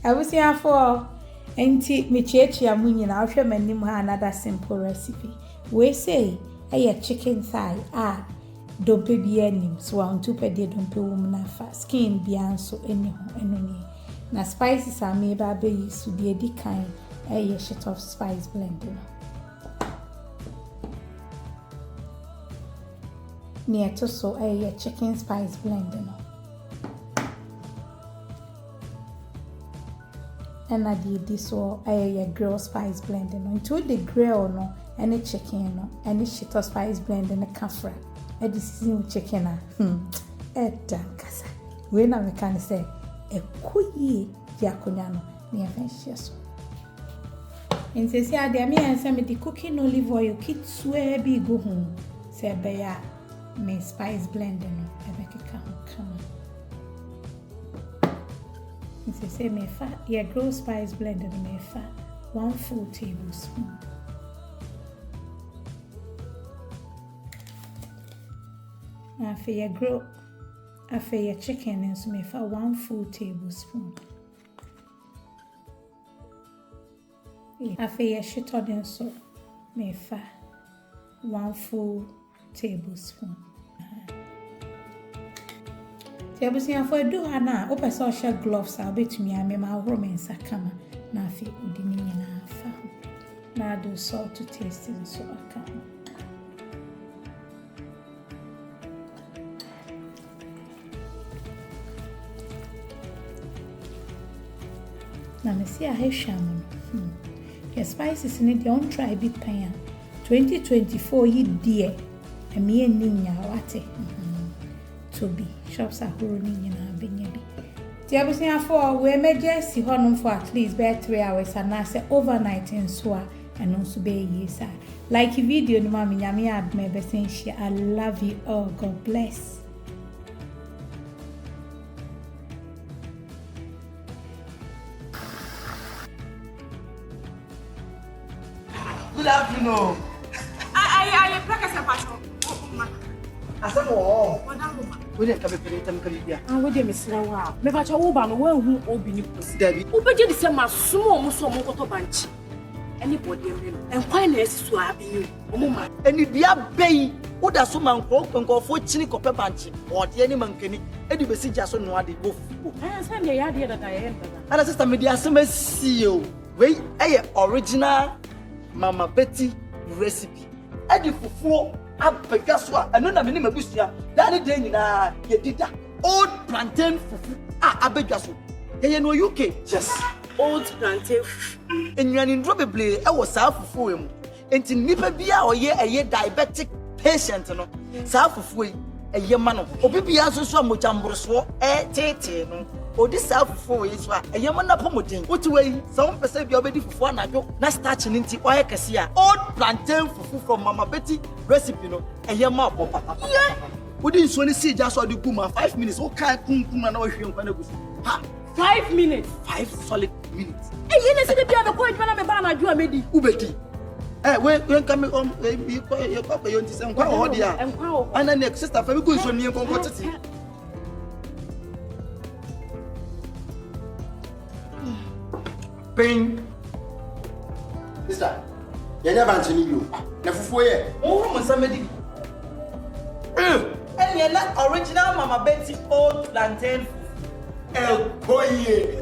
I was here for anti michechi amunyina. I'll show another simple recipe. We say a chicken thigh. Don't be any so on 2 per day. Don't be woman skin beyond so any. Na spices are made by use to be a kind a shit of spice blend. Near to so a chicken spice blend. And I did this or a grill spice blend. Into the grill no any chicken no any shit of spice blend in a kafra. A decision chicken. Dankasa. When I can say a kuyi yakonyano near Venture. And says, yeah, there may answer me the cooking olive oil, kids swear be go home. Say, Bear, may spice blending, I make it come. And say, may fat, yeah, grow spice blended, may fat 1 full tablespoon. After you grow, after your chicken, and so may fat 1 full tablespoon. After you shit on so may fat 1 full tablespoon. Tablespoon for do hana, open social gloves. I'll bet me I may my romance sakama. Na fi udini na fa. Na do salt to taste in so akama. Na me see a hesham. Your spices in it, don't try big pan. 2024 ye dear. A mere ninya wate. To be shops are running in our binyabi. Tiabusia for we may just see honum for at least by 3 hours and I say overnight in Swa and also be yes. Like a video no mommy yami ad me be saying she I love you all. God bless. Good afternoon. I practice a patch. Asamo. We didn't come here. I would miss Rawa. Never to Oban, who open Debbie. Obey the same as small Musomo bunch. Anybody and finance to have you. And if you are bay, would a summon croak and go for chini copper bunch or the any monkey, and you will see just on what they both. I send the idea that I am. And as a media CEO, wait, original Mama Betty recipe. I did for 4 up Pegaswa, and no minimum busia. That day in a yedida. Old plantain fufu. Abegasu. You know UK. Yes. Old plantain. And you are in probably I was half for him. And to Nipabia or ye a diabetic patient, no. South of way a year man. Obibia so much ambroso, tete, no. Or this self for is a Yamana promoting. What way? Some perceive you're ready for 1 hour. Not starting into Oakasia. Old plantain fufu from Mama Betty recipe, no. A Yama papa. Yeah. We didn't want to see just all the Puma 5 minutes. Okay, Kuma no young Panagus. 5 minutes. 5 solid minutes. Hey, you didn't see the other point when I'm a banner, you are made. Ubeti. Eh, when coming home, you call your papa, you understand? And then next sister, for me, good for me and quantity. Pain. Sister, you never answer you. Never for you. Oh, somebody. And you're not original Mama Betty old plantain. El Boye.